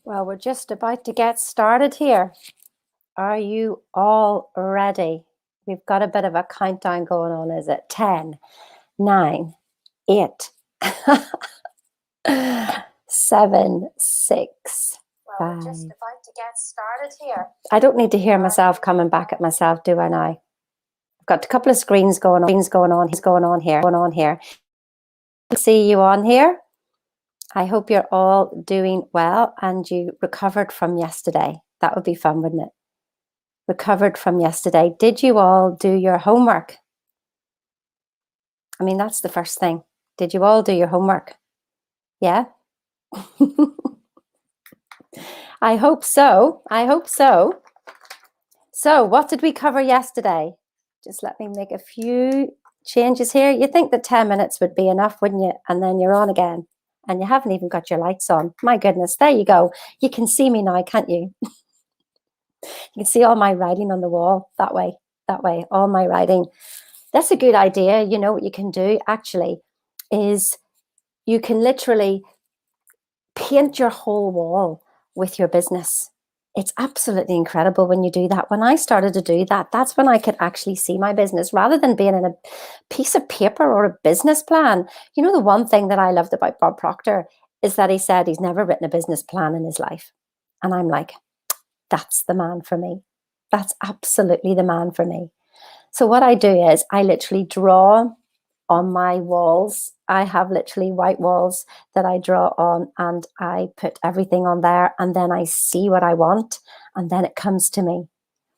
Well, we're just about to get started here. Are you all ready? We've got a bit of a countdown going on. Is it 10, 9, 8, 7, 6, 5? We're just about to get started here. I don't need to hear myself coming back at myself, do I now? I've got a couple of screens going on here. See you on here. I hope you're all doing well and you recovered from yesterday. That would be fun, wouldn't it? Recovered from yesterday. Did you all do your homework? I mean, that's the first thing. Did you all do your homework? Yeah? I hope so. I hope so. So what did we cover yesterday? Just let me make a few changes here. You think that 10 minutes would be enough, wouldn't you? And then you're on again. And you haven't even got your lights on. My goodness, there you go. You can see me now, can't you? You can see all my writing on the wall that way, all my writing. That's a good idea. You know what you can do actually is you can literally paint your whole wall with your business. It's absolutely incredible when you do that. When I started to do that, that's when I could actually see my business rather than being in a piece of paper or a business plan. You know, the one thing that I loved about Bob Proctor is that he said he's never written a business plan in his life. And I'm like, that's the man for me. That's absolutely the man for me. So what I do is I literally draw on my walls. I have literally white walls that I draw on and I put everything on there and then I see what I want and then it comes to me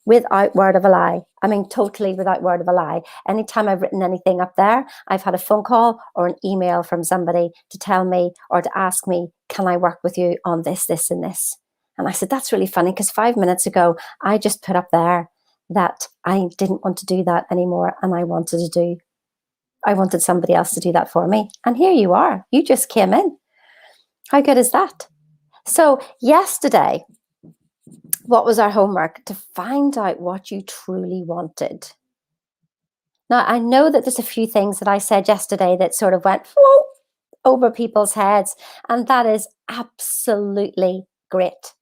without word of a lie. I mean, totally without word of a lie. Anytime I've written anything up there, I've had a phone call or an email from somebody to tell me or to ask me, can I work with you on this, this, and this? And I said, that's really funny because 5 minutes ago, I just put up there that I didn't want to do that anymore and I wanted somebody else to do that for me. And here you are. You just came in. How good is that? So yesterday, what was our homework? To find out what you truly wanted. Now, I know that there's a few things that I said yesterday that sort of went whoa, over people's heads, and that is absolutely great.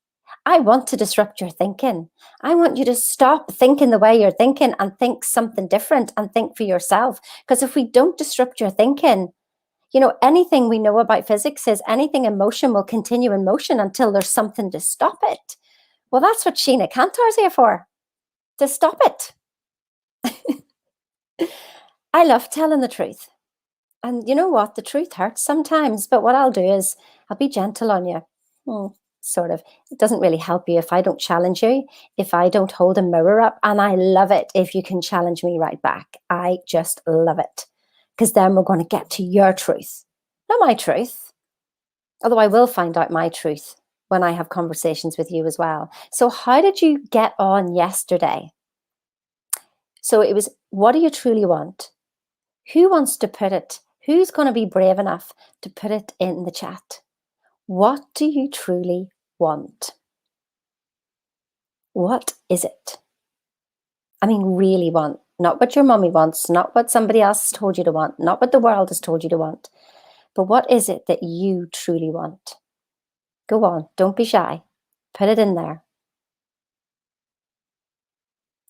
I want to disrupt your thinking. I want you to stop thinking the way you're thinking and think something different and think for yourself. Because if we don't disrupt your thinking, you know, anything we know about physics is anything in motion will continue in motion until there's something to stop it. Well, that's what Sheena Cantor's here for, to stop it. I love telling the truth. And you know what? The truth hurts sometimes. But what I'll do is I'll be gentle on you. Sort of. It doesn't really help you if I don't challenge you, if I don't hold a mirror up. And I love it if you can challenge me right back. I just love it. Because then we're going to get to your truth, not my truth. Although I will find out my truth when I have conversations with you as well. So how did you get on yesterday? So it was, what do you truly want? Who wants to put it? Who's going to be brave enough to put it in the chat? What do you truly want? What is it? I mean, really want. Not what your mommy wants, not what somebody else has told you to want, not what the world has told you to want. But what is it that you truly want? Go on, don't be shy. Put it in there.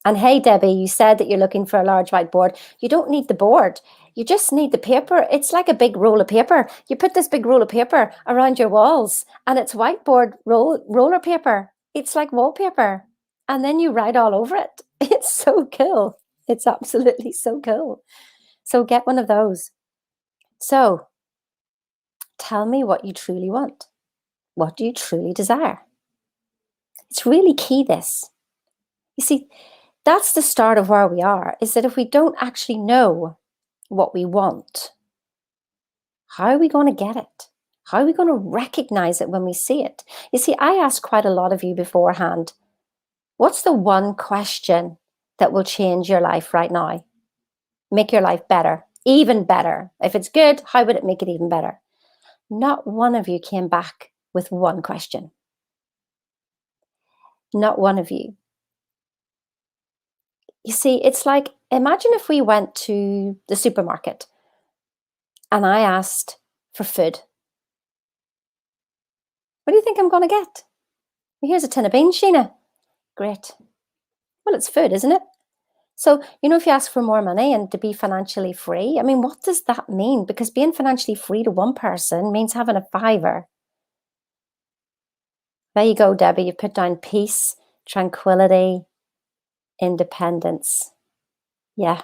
And hey, Debbie, you said that you're looking for a large whiteboard. You don't need the board. You just need the paper. It's like a big roll of paper. You put this big roll of paper around your walls and it's whiteboard roller paper. It's like wallpaper. And then you write all over it. It's so cool. It's absolutely so cool. So get one of those. So tell me what you truly want. What do you truly desire? It's really key, this. You see, that's the start of where we are, is that if we don't actually know what we want, how are we going to get it? How are we going to recognize it when we see it? You see, I asked quite a lot of you beforehand, what's the one question that will change your life right now? Make your life better, even better. If it's good, how would it make it even better? Not one of you came back with one question. Not one of you. You see, it's like, imagine if we went to the supermarket and I asked for food. What do you think I'm going to get? Here's a tin of beans, Sheena. Great. Well, it's food, isn't it? So, if you ask for more money and to be financially free, I mean, what does that mean? Because being financially free to one person means having a fiver. There you go, Debbie. You put down peace, tranquility, independence. Yeah,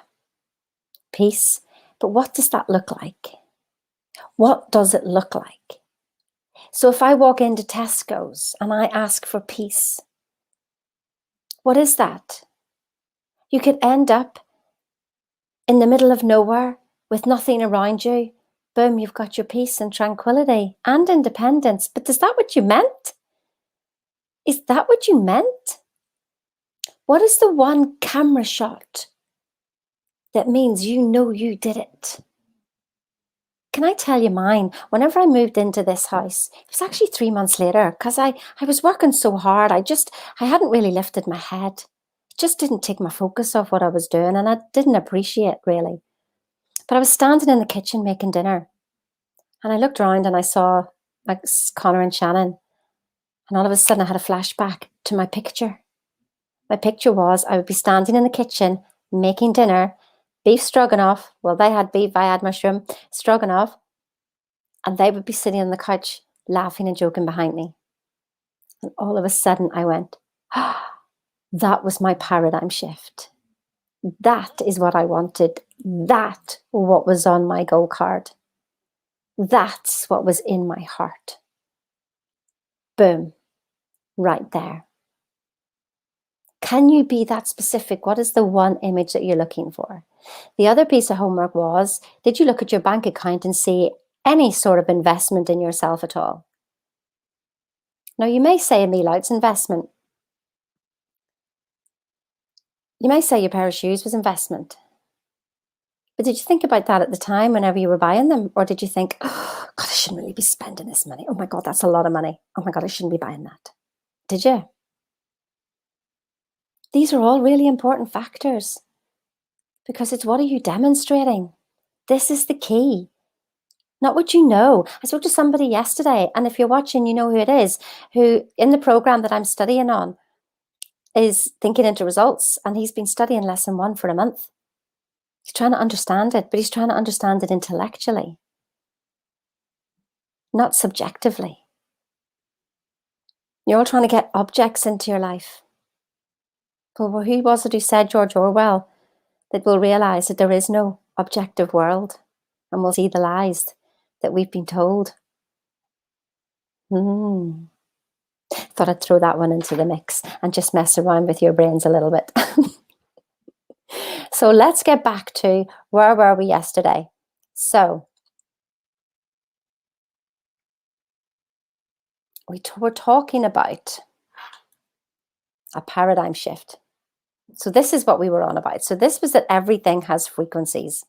peace. But what does that look like? What does it look like? So if I walk into Tesco's and I ask for peace, what is that? You could end up in the middle of nowhere with nothing around you. Boom, you've got your peace and tranquility and independence. But is that what you meant? Is that what you meant? What is the one camera shot that means you did it? Can I tell you mine? Whenever I moved into this house, it was actually 3 months later because I was working so hard. I hadn't really lifted my head. It just didn't take my focus off what I was doing and I didn't appreciate really. But I was standing in the kitchen making dinner and I looked around and I saw like Connor and Shannon. And all of a sudden I had a flashback to my picture. My picture was I would be standing in the kitchen making dinner, beef stroganoff. Well, they had beef, I had mushroom, stroganoff. And they would be sitting on the couch laughing and joking behind me. And all of a sudden I went, that was my paradigm shift. That is what I wanted. That what was on my goal card. That's what was in my heart. Boom, right there. Can you be that specific? What is the one image that you're looking for? The other piece of homework was, did you look at your bank account and see any sort of investment in yourself at all? Now, you may say, Amila, it's investment. You may say your pair of shoes was investment. But did you think about that at the time whenever you were buying them? Or did you think, oh, God, I shouldn't really be spending this money. Oh my God, that's a lot of money. Oh my God, I shouldn't be buying that. Did you? These are all really important factors because it's what are you demonstrating? This is the key. Not what you know. I spoke to somebody yesterday, and if you're watching, you know who it is, who in the program that I'm studying on is thinking into results, and he's been studying lesson 1 for a month. He's trying to understand it, but he's trying to understand it intellectually, not subjectively. You're all trying to get objects into your life. But who was it who said, George Orwell, that we'll realize that there is no objective world and we'll see the lies that we've been told? Thought I'd throw that one into the mix and just mess around with your brains a little bit. So let's get back to where were we yesterday? So we're talking about a paradigm shift. So this is what we were on about. So this was that everything has frequencies.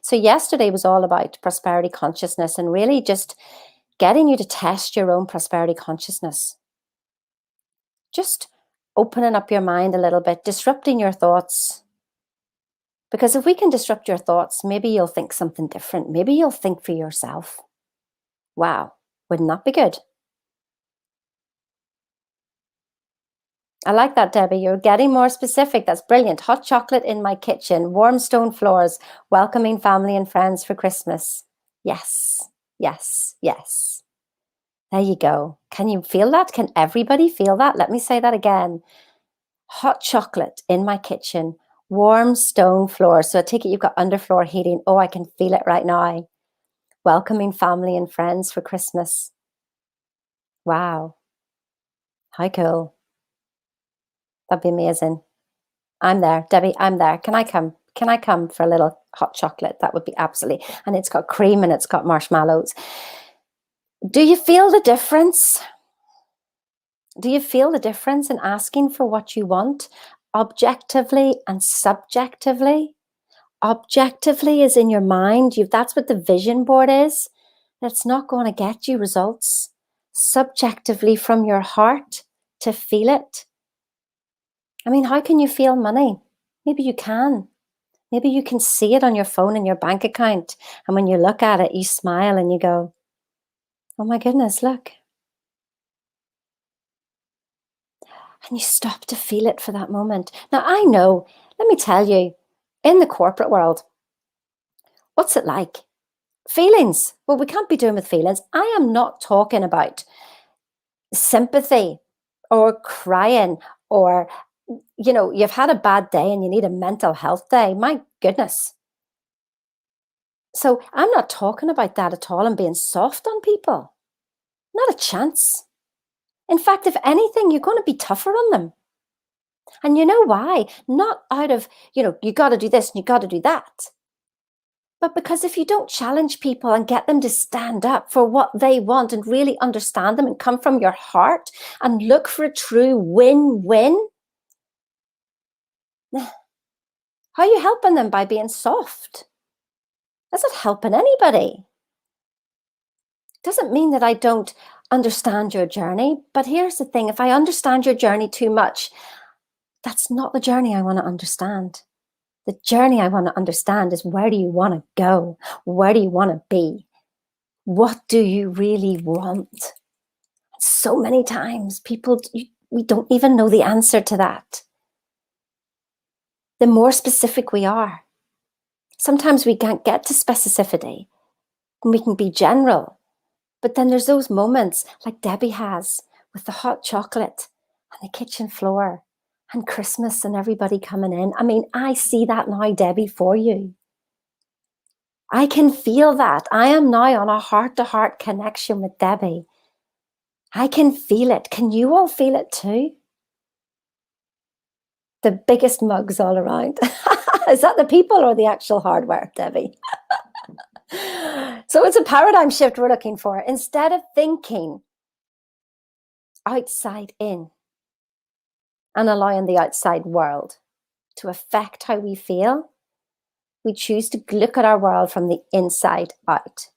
So yesterday was all about prosperity consciousness and really just getting you to test your own prosperity consciousness. Just opening up your mind a little bit, disrupting your thoughts. Because if we can disrupt your thoughts, maybe you'll think something different. Maybe you'll think for yourself. Wow, wouldn't that be good? I like that, Debbie. You're getting more specific. That's brilliant. Hot chocolate in my kitchen, warm stone floors, welcoming family and friends for Christmas. Yes, yes, yes. There you go. Can you feel that? Can everybody feel that? Let me say that again. Hot chocolate in my kitchen, warm stone floors. So I take it you've got underfloor heating. Oh, I can feel it right now. Welcoming family and friends for Christmas. Wow. How cool. That'd be amazing. I'm there, Debbie, I'm there. Can I come? Can I come for a little hot chocolate? That would be absolutely, and it's got cream and it's got marshmallows. Do you feel the difference? Do you feel the difference in asking for what you want objectively and subjectively? Objectively is in your mind. That's what the vision board is. That's not going to get you results. Subjectively from your heart to feel it. I mean, how can you feel money? Maybe you can. Maybe you can see it on your phone in your bank account. And when you look at it, you smile and you go, oh my goodness, look. And you stop to feel it for that moment. Now, I know, let me tell you, in the corporate world, what's it like? Feelings. Well, we can't be doing with feelings. I am not talking about sympathy or crying or, you've had a bad day and you need a mental health day. My goodness. So I'm not talking about that at all and being soft on people. Not a chance. In fact, if anything, you're going to be tougher on them. And you know why? Not out of, you got to do this and you got to do that. But because if you don't challenge people and get them to stand up for what they want and really understand them and come from your heart and look for a true win-win, how are you helping them by being soft? That's not helping anybody. Doesn't mean that I don't understand your journey, but here's the thing, if I understand your journey too much, that's not the journey I want to understand. The journey I want to understand is, where do you want to go? Where do you want to be? What do you really want? So many times we don't even know the answer to that. The more specific we are, sometimes we can't get to specificity and we can be general. But then there's those moments like Debbie has with the hot chocolate and the kitchen floor and Christmas and everybody coming in. I mean, I see that now, Debbie, for you. I can feel that. I am now on a heart-to-heart connection with Debbie. I can feel it. Can you all feel it too? The biggest mugs all around. Is that the people or the actual hardware, Debbie? So it's a paradigm shift we're looking for. Instead of thinking outside in and allowing the outside world to affect how we feel, we choose to look at our world from the inside out.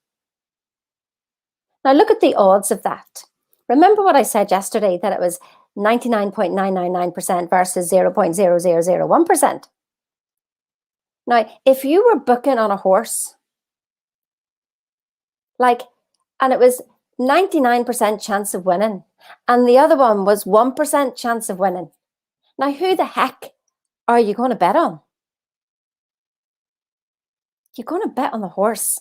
Now look at the odds of that. Remember what I said yesterday, that it was 99.999% versus 0.0001%. Now, if you were booking on a horse, and it was 99% chance of winning, and the other one was 1% chance of winning, now who the heck are you going to bet on? You're going to bet on the horse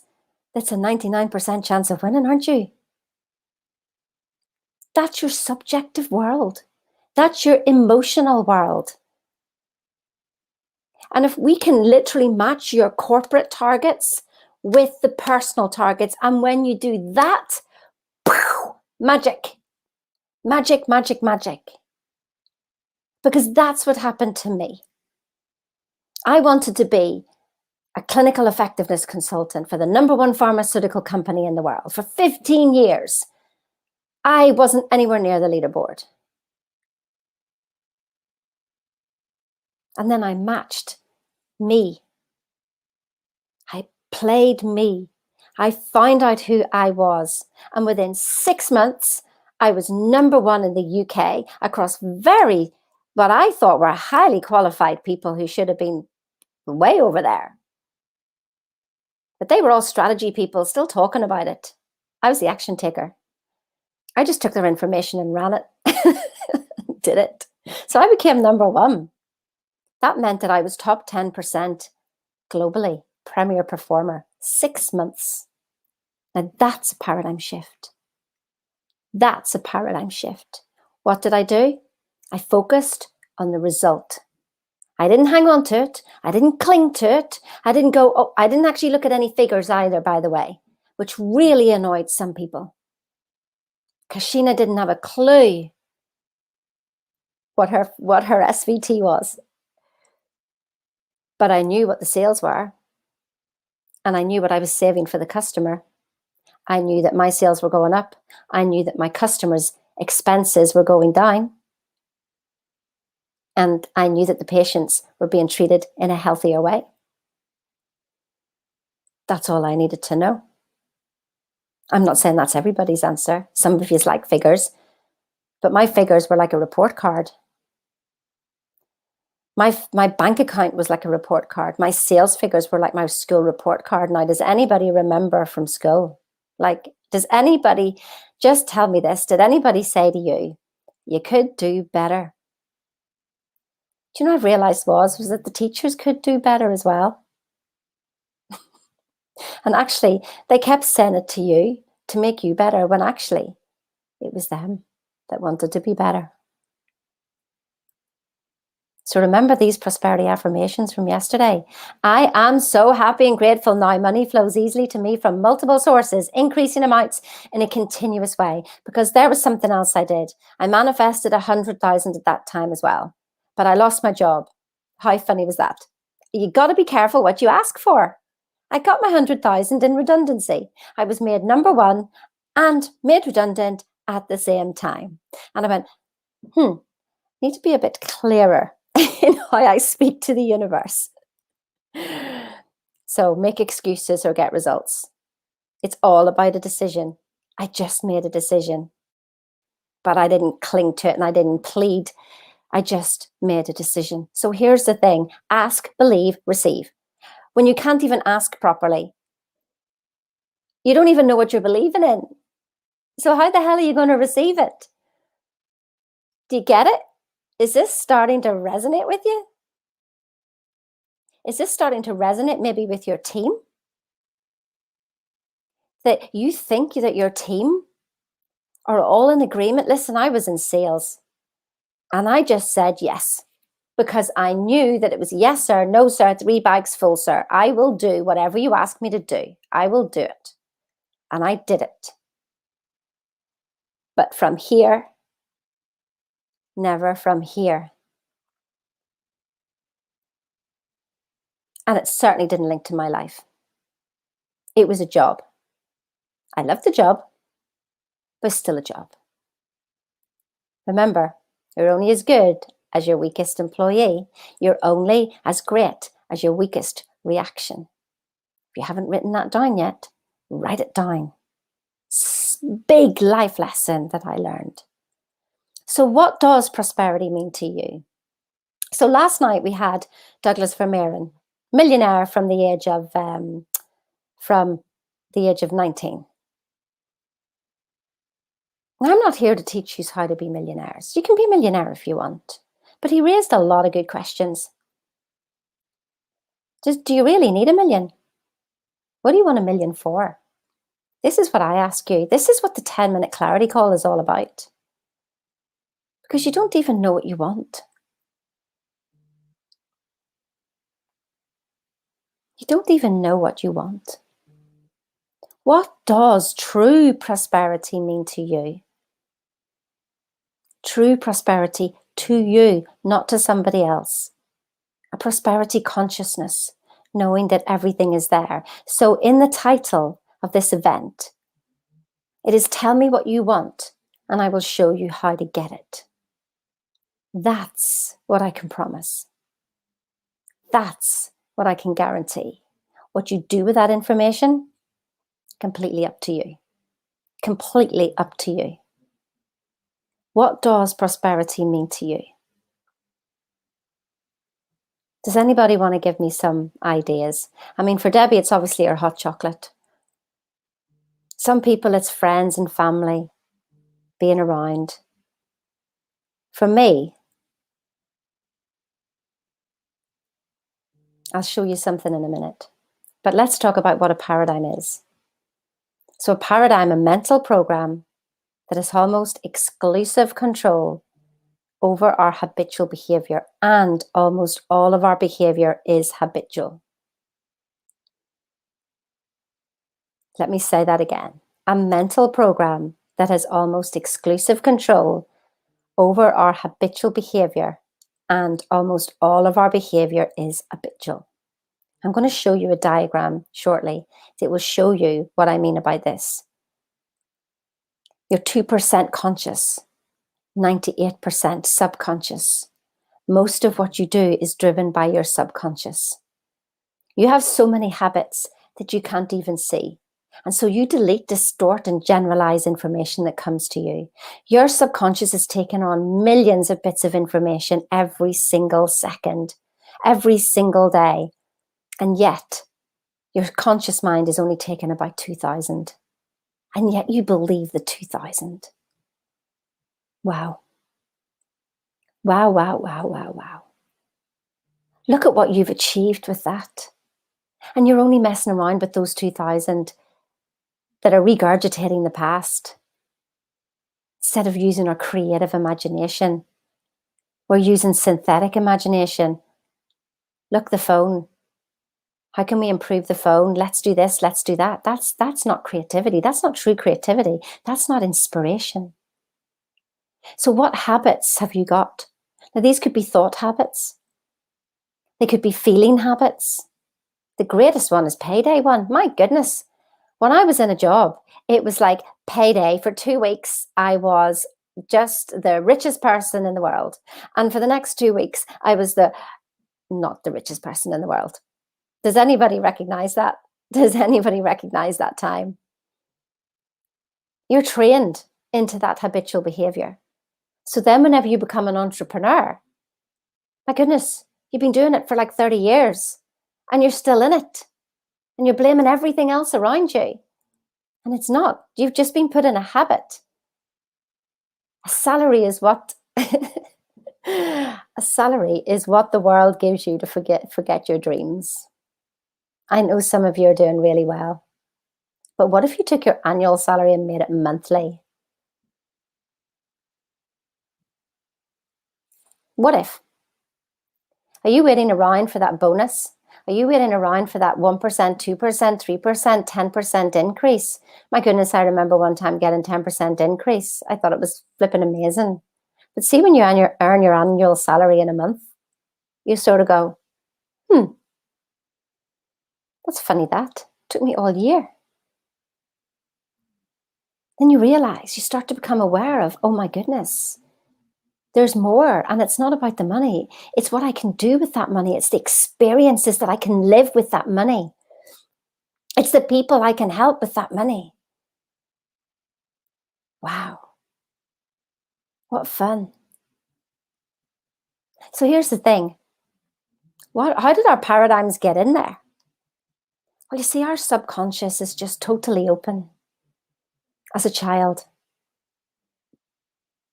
that's a 99% chance of winning, aren't you? That's your subjective world. That's your emotional world. And if we can literally match your corporate targets with the personal targets, and when you do that, magic, magic, magic, magic. Because that's what happened to me. I wanted to be a clinical effectiveness consultant for the #1 pharmaceutical company in the world for 15 years. I wasn't anywhere near the leaderboard. And then I matched me. I played me. I found out who I was. And within 6 months, I was #1 in the UK across what I thought were highly qualified people who should have been way over there. But they were all strategy people still talking about it. I was the action taker. I just took their information and ran it. Did it. So I became #1. That meant that I was top 10% globally, premier performer, 6 months. Now that's a paradigm shift. That's a paradigm shift. What did I do? I focused on the result. I didn't hang on to it. I didn't cling to it. I didn't actually look at any figures either, by the way, which really annoyed some people. Because Sheena didn't have a clue what her SVT was. But I knew what the sales were. And I knew what I was saving for the customer. I knew that my sales were going up. I knew that my customers' expenses were going down. And I knew that the patients were being treated in a healthier way. That's all I needed to know. I'm not saying that's everybody's answer. Some of you like figures, but my figures were like a report card. My bank account was like a report card. My sales figures were like my school report card. Now, does anybody remember from school? Does anybody, just tell me this, did anybody say to you, you could do better? Do you know what I've realized was that the teachers could do better as well. And actually, they kept saying it to you to make you better when actually it was them that wanted to be better. So remember these prosperity affirmations from yesterday. I am so happy and grateful now. Money flows easily to me from multiple sources, increasing amounts in a continuous way. Because there was something else I did. I manifested 100,000 at that time as well. But I lost my job. How funny was that? You got to be careful what you ask for. I got my 100,000 in redundancy. I was made number one and made redundant at the same time. And I went, need to be a bit clearer in how I speak to the universe. So make excuses or get results. It's all about a decision. I just made a decision, but I didn't cling to it and I didn't plead. I just made a decision. So here's the thing: ask, believe, receive. When you can't even ask properly, you don't even know what you're believing in. So how the hell are you going to receive it? Do you get it? Is this starting to resonate with you? Is this starting to resonate maybe with your team? That you think that your team are all in agreement? Listen, I was in sales and I just said yes because I knew that it was yes, sir, no, sir, 3 bags full, sir. I will do whatever you ask me to do. I will do it. And I did it. But from here, never from here. And it certainly didn't link to my life. It was a job. I loved the job, but still a job. Remember, you're only as good as your weakest employee. You're only as great as your weakest reaction. If you haven't written that down yet, write it down. Big life lesson that I learned. So what does prosperity mean to you? So last night we had Douglas Vermeeren, millionaire from the age of 19. I'm not here to teach you how to be millionaires. You can be a millionaire if you want. But he raised a lot of good questions. Do you really need $1 million? What do you want $1 million for? This is what I ask you. This is what the 10-minute clarity call is all about. Because you don't even know what you want. You don't even know what you want. What does true prosperity mean to you? True prosperity to you, not to somebody else. A prosperity consciousness, knowing that everything is there. So in the title of this event, it is tell me what you want and I will show you how to get it. That's what I can promise. That's what I can guarantee. What you do with that information, completely up to you. Completely up to you. What does prosperity mean to you? Does anybody want to give me some ideas? I mean, for Debbie, it's obviously her hot chocolate. Some people, it's friends and family being around. For me, I'll show you something in a minute. But let's talk about what a paradigm is. So a paradigm, a mental program that is almost exclusive control over our habitual behavior, and almost all of our behavior is habitual. Let me say that again. A mental program that has almost exclusive control over our habitual behavior, and almost all of our behavior is habitual. I'm going to show you a diagram shortly that will show you what I mean by this. You're 2% conscious, 98% subconscious. Most of what you do is driven by your subconscious. You have so many habits that you can't even see. And so you delete, distort, and generalize information that comes to you. Your subconscious is taking on millions of bits of information every single second, every single day. And yet, your conscious mind is only taking about 2,000. And yet you believe the 2,000. Wow. Wow, wow, wow, wow, wow. Look at what you've achieved with that. And you're only messing around with those 2,000 that are regurgitating the past. Instead of using our creative imagination, we're using synthetic imagination. Look, the phone. How can we improve the phone? Let's do this, let's do that. That's not creativity. That's not true creativity. That's not inspiration. So what habits have you got? Now, these could be thought habits. They could be feeling habits. The greatest one is payday one. My goodness. When I was in a job, it was like payday. For 2 weeks, I was just the richest person in the world. And for the next 2 weeks, I was not the richest person in the world. Does anybody recognize that? Does anybody recognize that time? You're trained into that habitual behavior. So then whenever you become an entrepreneur, my goodness, you've been doing it for like 30 years and you're still in it and you're blaming everything else around you. And it's not. You've just been put in a habit. A salary is what a salary is what the world gives you to forget your dreams. I know some of you are doing really well. But what if you took your annual salary and made it monthly? What if? Are you waiting around for that bonus? Are you waiting around for that 1%, 2%, 3%, 10% increase? My goodness, I remember one time getting 10% increase. I thought it was flipping amazing. But see, when you earn your annual salary in a month, you sort of go, that's funny that. Took me all year. Then you realize, you start to become aware of, oh my goodness, there's more. And it's not about the money. It's what I can do with that money. It's the experiences that I can live with that money. It's the people I can help with that money. Wow. What fun. So here's the thing. How did our paradigms get in there? Well, you see, our subconscious is just totally open. As a child,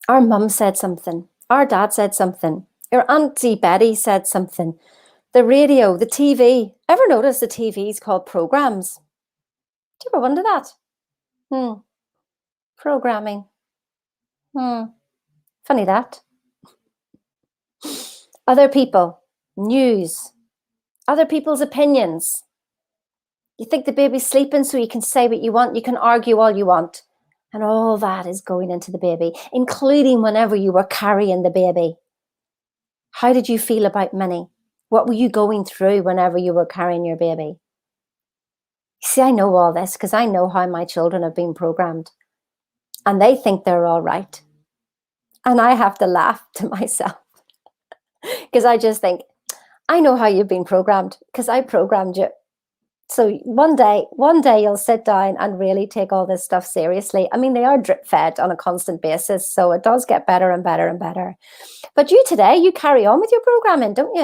our mum said something. Our dad said something. Your Auntie Betty said something. The radio, the TV. Ever notice the TV's called programs? Do you ever wonder that? Programming. Funny that. Other people, news, other people's opinions. You think the baby's sleeping so you can say what you want, you can argue all you want. And all that is going into the baby, including whenever you were carrying the baby. How did you feel about money? What were you going through whenever you were carrying your baby? See, I know all this because I know how my children have been programmed. And they think they're all right. And I have to laugh to myself because I just think, I know how you've been programmed because I programmed you. So one day you'll sit down and really take all this stuff seriously. I mean, they are drip fed on a constant basis, so it does get better and better and better. But you today, you carry on with your programming, don't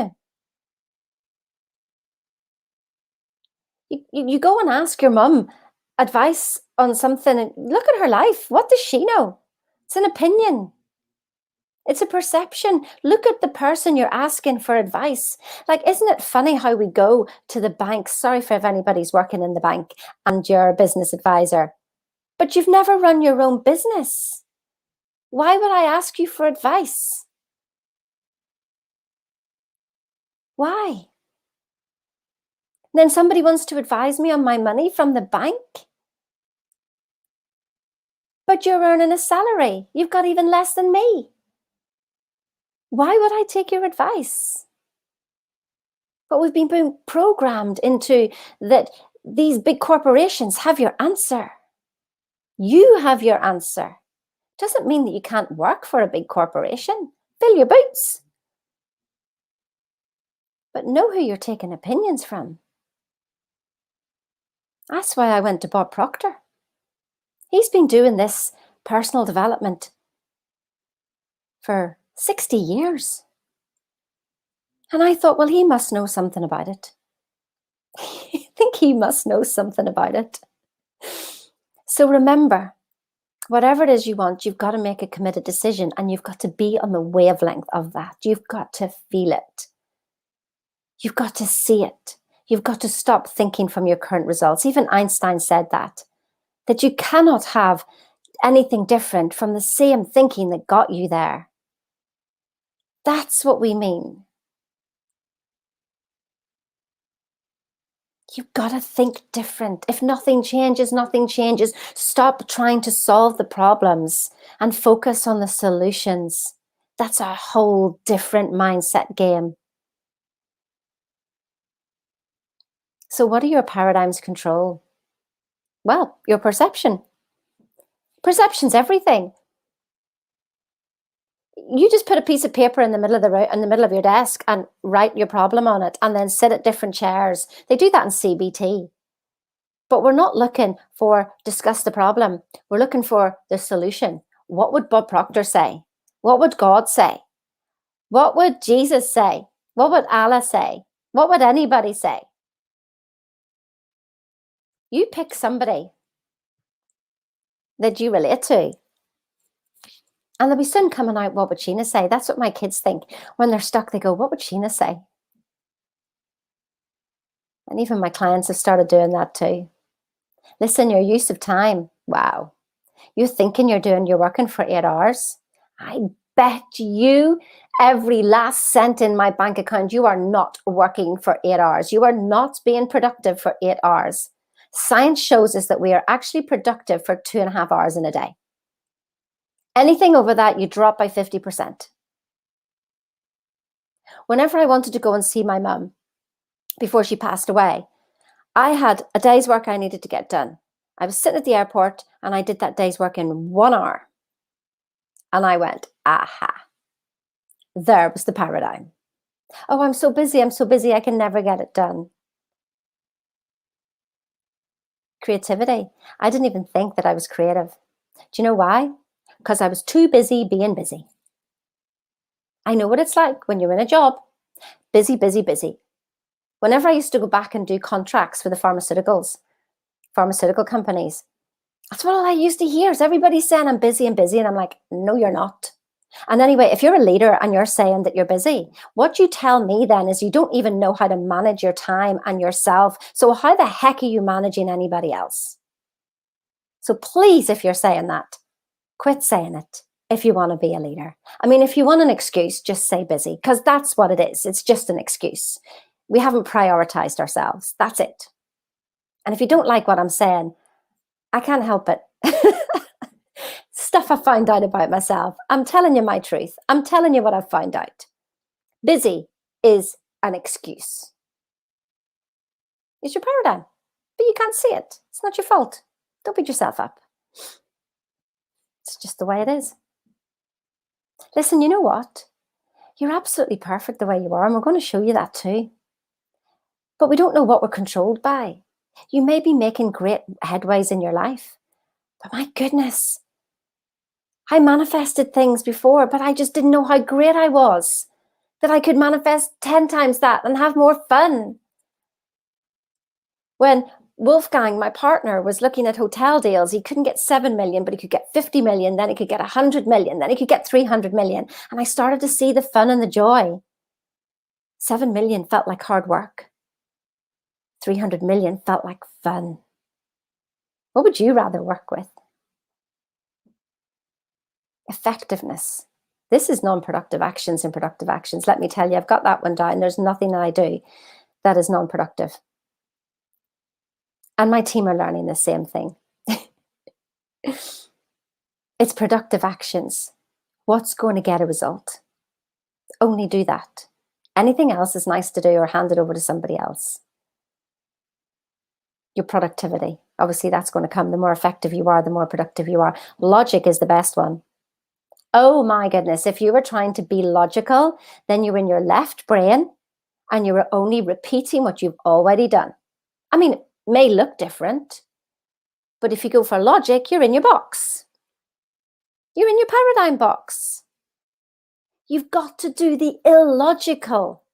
you? You go and ask your mum advice on something and look at her life. What does she know? It's an opinion. It's a perception. Look at the person you're asking for advice. Like, isn't it funny how we go to the bank? Sorry for if anybody's working in the bank and you're a business advisor, but you've never run your own business. Why would I ask you for advice? Why? Then somebody wants to advise me on my money from the bank. But you're earning a salary. You've got even less than me. Why would I take your advice? But we've been programmed into that these big corporations have your answer. You have your answer. Doesn't mean that you can't work for a big corporation. Fill your boots. But know who you're taking opinions from. That's why I went to Bob Proctor. He's been doing this personal development for 60 years. And I thought, well, he must know something about it. I think he must know something about it. So remember, whatever it is you want, you've got to make a committed decision and you've got to be on the wavelength of that. You've got to feel it. You've got to see it. You've got to stop thinking from your current results. Even Einstein said that you cannot have anything different from the same thinking that got you there. That's what we mean. You've got to think different. If nothing changes, nothing changes. Stop trying to solve the problems and focus on the solutions. That's a whole different mindset game. So what do your paradigms control? Well, your perception. Perception's everything. You just put a piece of paper in the middle of your desk and write your problem on it, and then sit at different chairs. They do that in CBT. But we're not looking for discuss the problem. We're looking for the solution. What would Bob Proctor say? What would God say? What would Jesus say? What would Allah say? What would anybody say? You pick somebody that you relate to. And they'll be soon coming out, what would Sheena say? That's what my kids think. When they're stuck, they go, what would Sheena say? And even my clients have started doing that too. Listen, your use of time. Wow. You're thinking you're working for 8 hours. I bet you every last cent in my bank account, you are not working for 8 hours. You are not being productive for 8 hours. Science shows us that we are actually productive for 2.5 hours in a day. Anything over that, you drop by 50%. Whenever I wanted to go and see my mum before she passed away, I had a day's work I needed to get done. I was sitting at the airport and I did that day's work in 1 hour. And I went, aha, there was the paradigm. Oh, I'm so busy, I can never get it done. Creativity. I didn't even think that I was creative. Do you know why? Because I was too busy being busy. I know what it's like when you're in a job. Busy, busy, busy. Whenever I used to go back and do contracts for the pharmaceutical companies, that's what all I used to hear is everybody saying I'm busy and busy. And I'm like, no, you're not. And anyway, if you're a leader and you're saying that you're busy, what you tell me then is you don't even know how to manage your time and yourself. So how the heck are you managing anybody else? So please, if you're saying that, quit saying it if you want to be a leader. I mean, if you want an excuse, just say busy, because that's what it is. It's just an excuse. We haven't prioritized ourselves. That's it. And if you don't like what I'm saying, I can't help it. Stuff I found out about myself. I'm telling you my truth. I'm telling you what I've found out. Busy is an excuse. It's your paradigm, but you can't see it. It's not your fault. Don't beat yourself up. It's just the way it is. Listen, you know what? You're absolutely perfect the way you are, and we're going to show you that too. But we don't know what we're controlled by. You may be making great headways in your life, but my goodness, I manifested things before, but I just didn't know how great I was, that I could manifest 10 times that and have more fun. When Wolfgang, my partner, was looking at hotel deals, he couldn't get 7 million, but he could get 50 million, then he could get 100 million, then he could get 300 million. And I started to see the fun and the joy. 7 million felt like hard work. 300 million felt like fun. What would you rather work with? Effectiveness. This is non-productive actions and productive actions. Let me tell you, I've got that one down. There's nothing that I do that is non-productive. And my team are learning the same thing. It's productive actions. What's going to get a result? Only do that. Anything else is nice to do or hand it over to somebody else. Your productivity. Obviously, that's going to come. The more effective you are, the more productive you are. Logic is the best one. Oh my goodness. If you were trying to be logical, then you're in your left brain and you were only repeating what you've already done. I mean, it may look different, but if you go for logic, you're in your box. You're in your paradigm box. You've got to do the illogical.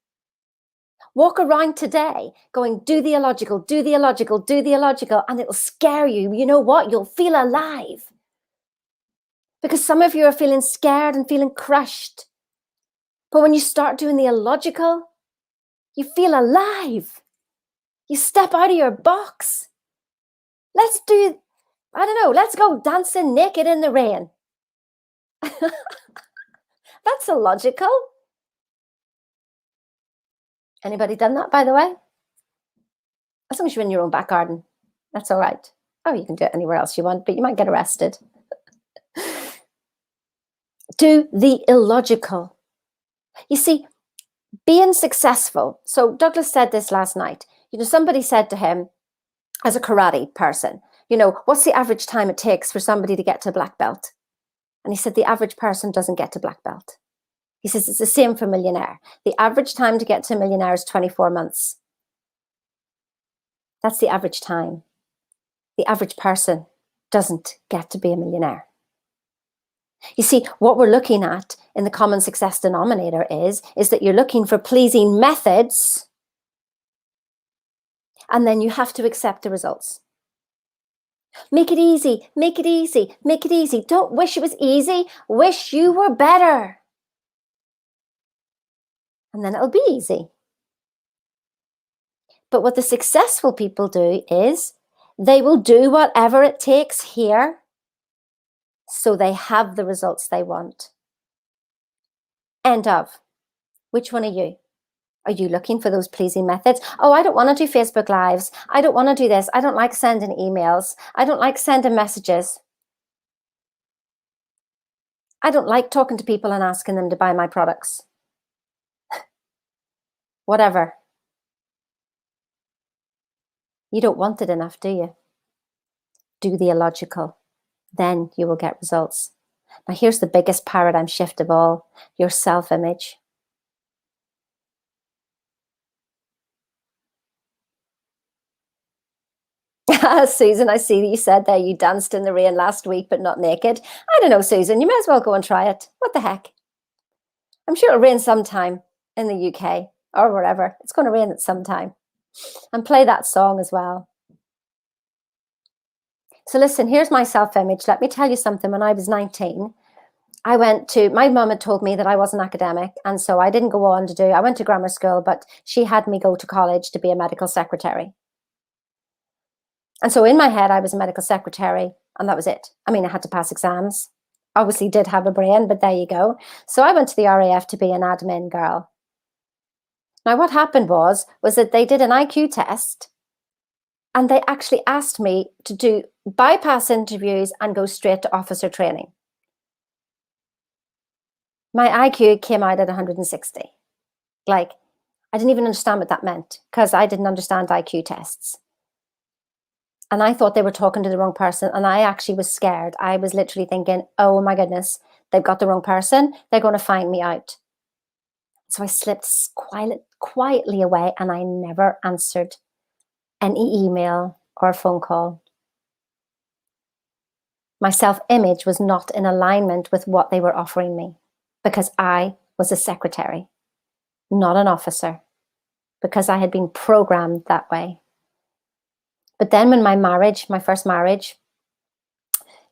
Walk around today going, do the illogical, do the illogical, do the illogical, and it'll scare you. You know what? You'll feel alive. Because some of you are feeling scared and feeling crushed. But when you start doing the illogical, You feel alive. You step out of your box. Let's do, I don't know, let's go dancing naked in the rain. That's illogical. Anybody done that, by the way? As long as you're in your own back garden, that's all right. Oh, you can do it anywhere else you want, but you might get arrested. Do the illogical. You see, being successful. So Douglas said this last night. Somebody said to him, as a karate person, what's the average time it takes for somebody to get to black belt? And he said, the average person doesn't get to black belt. He says, it's the same for millionaire. The average time to get to millionaire is 24 months. That's the average time. The average person doesn't get to be a millionaire. You see, what we're looking at in the common success denominator is that you're looking for pleasing methods, and then you have to accept the results. Make it easy, make it easy, make it easy. Don't wish it was easy, wish you were better. And then it'll be easy. But what the successful people do is they will do whatever it takes here so they have the results they want. End of. Which one are you? Are you looking for those pleasing methods? Oh, I don't want to do Facebook Lives. I don't want to do this. I don't like sending emails. I don't like sending messages. I don't like talking to people and asking them to buy my products. Whatever. You don't want it enough, do you? Do the illogical. Then you will get results. Now, here's the biggest paradigm shift of all, your self-image. Susan, I see that you said that you danced in the rain last week, but not naked. I don't know, Susan, you may as well go and try it. What the heck? I'm sure it'll rain sometime in the UK or wherever. It's going to rain at some time. And play that song as well. So listen, here's my self-image. Let me tell you something. When I was 19, my mum had told me that I wasn't academic, and so I didn't go on I went to grammar school, but she had me go to college to be a medical secretary. And so in my head, I was a medical secretary, and that was it. I mean, I had to pass exams. Obviously did have a brain, but there you go. So I went to the RAF to be an admin girl. Now, what happened was that they did an IQ test, and they actually asked me to do bypass interviews and go straight to officer training. My IQ came out at 160. Like, I didn't even understand what that meant because I didn't understand IQ tests. And I thought they were talking to the wrong person. And I actually was scared. I was literally thinking, oh my goodness, they've got the wrong person. They're going to find me out. So I slipped quietly away, and I never answered any email or phone call. My self-image was not in alignment with what they were offering me because I was a secretary, not an officer, because I had been programmed that way. But then when my first marriage,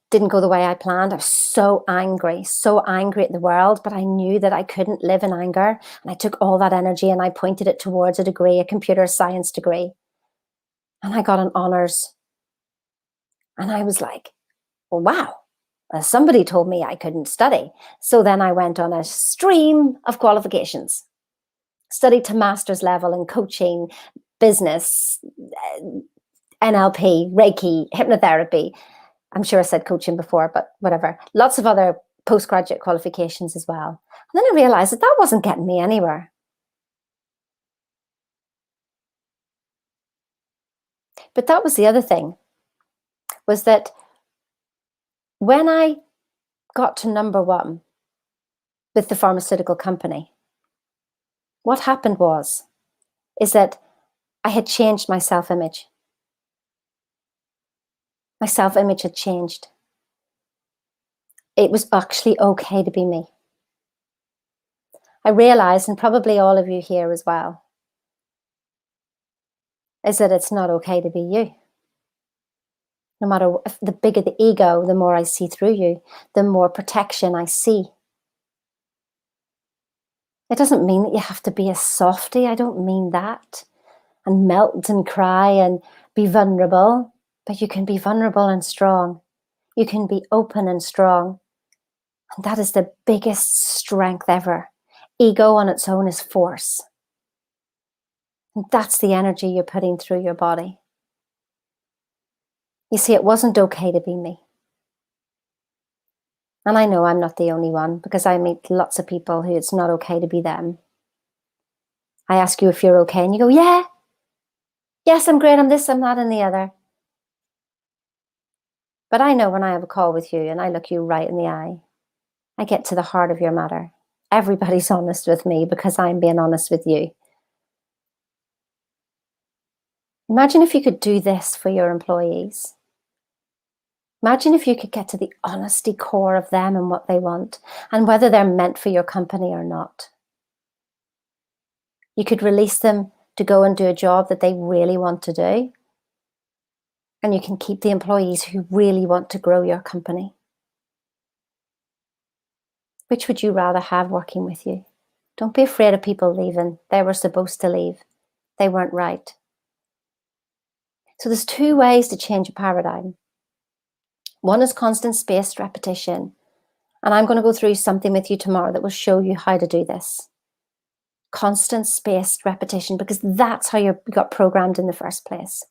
didn't go the way I planned, I was so angry at the world, but I knew that I couldn't live in anger. And I took all that energy and I pointed it towards a degree, a computer science degree. And I got an honors. And I was like, well, wow, somebody told me I couldn't study. So then I went on a stream of qualifications, studied to master's level in coaching, business, NLP, Reiki, hypnotherapy. I'm sure I said coaching before, but whatever. Lots of other postgraduate qualifications as well. And then I realized that wasn't getting me anywhere. But that was the other thing, was that when I got to number one with the pharmaceutical company, what happened is that I had changed my self-image. My self-image had changed. It was actually okay to be me. I realized, and probably all of you here as well, is that it's not okay to be you. No matter, the bigger the ego, the more I see through you, the more protection I see. It doesn't mean that you have to be a softie. I don't mean that. And melt and cry and be vulnerable. But you can be vulnerable and strong. You can be open and strong. And that is the biggest strength ever. Ego on its own is force. And that's the energy you're putting through your body. You see, it wasn't okay to be me. And I know I'm not the only one, because I meet lots of people who it's not okay to be them. I ask you if you're okay and you go, yeah, yes, I'm great, I'm this, I'm that, and the other. But I know when I have a call with you and I look you right in the eye, I get to the heart of your matter. Everybody's honest with me because I'm being honest with you. Imagine if you could do this for your employees. Imagine if you could get to the honesty core of them and what they want and whether they're meant for your company or not. You could release them to go and do a job that they really want to do. And you can keep the employees who really want to grow your company. Which would you rather have working with you? Don't be afraid of people leaving. They were supposed to leave. They weren't right. So there's two ways to change a paradigm. One is constant spaced repetition. And I'm going to go through something with you tomorrow that will show you how to do this. Constant spaced repetition, because that's how you got programmed in the first place.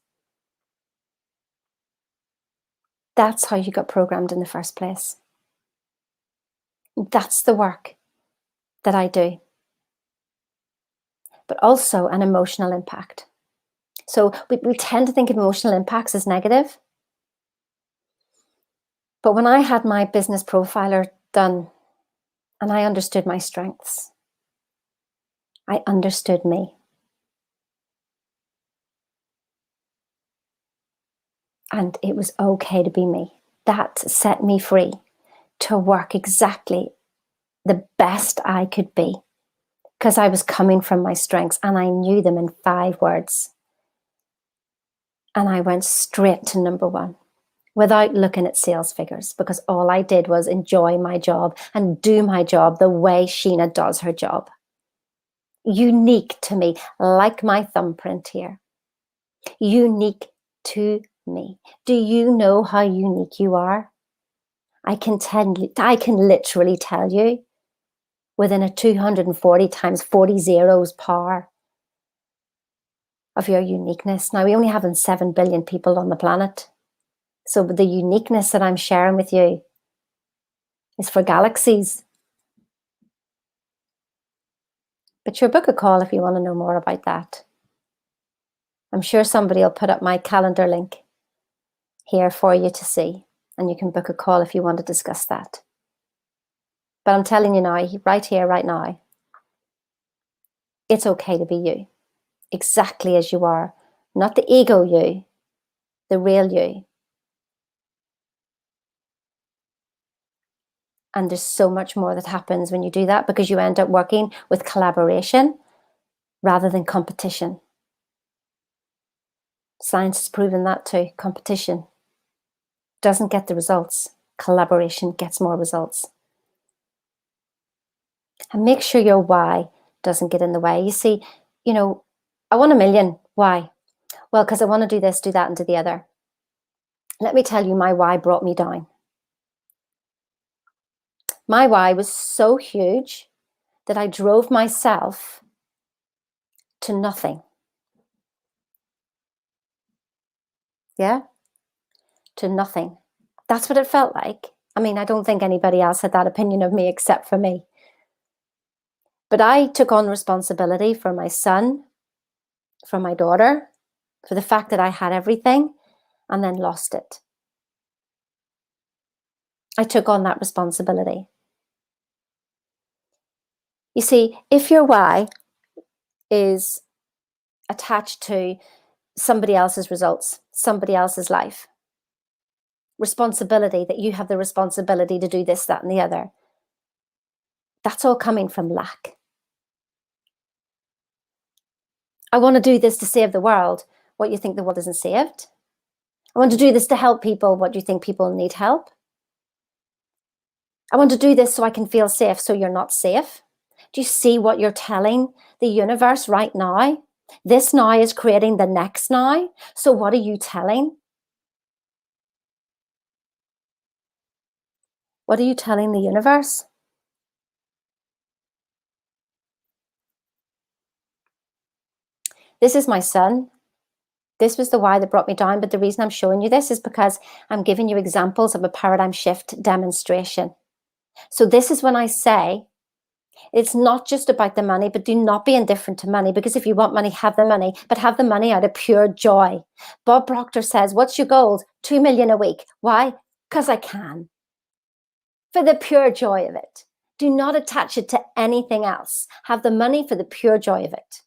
That's how you got programmed in the first place. That's the work that I do. But also an emotional impact. So we tend to think of emotional impacts as negative. But when I had my business profiler done and I understood my strengths, I understood me. And it was okay to be me. That set me free to work exactly the best I could be, because I was coming from my strengths and I knew them in 5 words. And I went straight to number 1 without looking at sales figures, because all I did was enjoy my job and do my job the way Sheena does her job. Unique to me, like my thumbprint here. Unique to me. Do you know how unique you are? I can literally tell you within a 240 times 40 zeros power of your uniqueness. Now, we only have 7 billion people on the planet. So the uniqueness that I'm sharing with you is for galaxies. But sure, book a call if you want to know more about that. I'm sure somebody will put up my calendar link here for you to see, and you can book a call if you want to discuss that. But I'm telling you now, right here, right now, it's okay to be you, exactly as you are. Not the ego you, the real you. And there's so much more that happens when you do that, because you end up working with collaboration rather than competition. Science has proven that too. Competition doesn't get the results. Collaboration gets more results. And make sure your why doesn't get in the way. You see, I want 1 million. Why? Well, because I want to do this, do that, and do the other. Let me tell you, my why brought me down. My why was so huge that I drove myself to nothing. Yeah? To nothing. That's what it felt like. I mean, I don't think anybody else had that opinion of me except for me. But I took on responsibility for my son, for my daughter, for the fact that I had everything and then lost it. I took on that responsibility. You see, if your why is attached to somebody else's results, somebody else's life, responsibility, that you have the responsibility to do this, that, and the other, that's all coming from lack. I want to do this to save the world. What, you think the world isn't saved? I want to do this to help people. What, do you think people need help? I want to do this so I can feel safe. So you're not safe. Do you see what you're telling the universe right now? This now is creating the next now. So what are you telling? What are you telling the universe? This is my son. This was the why that brought me down. But the reason I'm showing you this is because I'm giving you examples of a paradigm shift demonstration. So this is when I say, it's not just about the money, but do not be indifferent to money, because if you want money, have the money, but have the money out of pure joy. Bob Proctor says, what's your goal? 2 million a week. Why? Because I can. For the pure joy of it. Do not attach it to anything else. Have the money for the pure joy of it.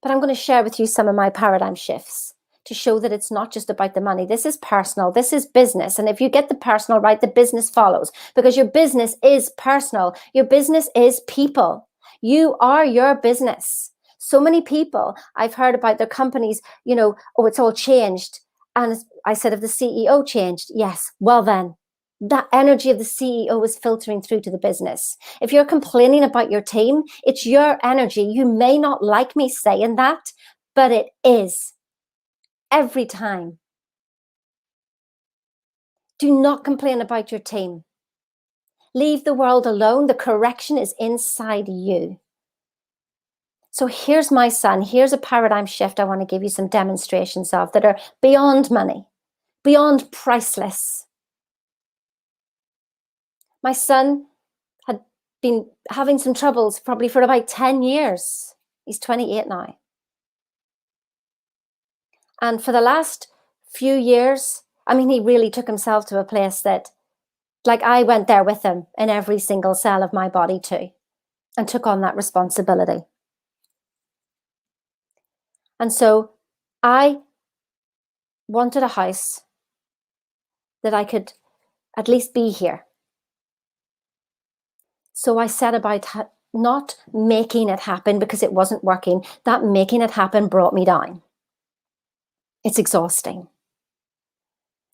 But I'm going to share with you some of my paradigm shifts to show that it's not just about the money. This is personal. This is business. And if you get the personal right, the business follows, because your business is personal. Your business is people. You are your business. So many people I've heard about their companies, you know, oh, it's all changed. And I said, if the CEO changed, yes, well then, that energy of the CEO is filtering through to the business. If you're complaining about your team, it's your energy. You may not like me saying that, but it is. Every time. Do not complain about your team. Leave the world alone. The correction is inside you. So here's my son. Here's a paradigm shift I want to give you some demonstrations of that are beyond money, beyond priceless. My son had been having some troubles probably for about 10 years. He's 28 now. And for the last few years, I mean, he really took himself to a place that, like, I went there with him in every single cell of my body too, and took on that responsibility. And so I wanted a house that I could at least be here. So I set about not making it happen because it wasn't working. That making it happen brought me down. It's exhausting.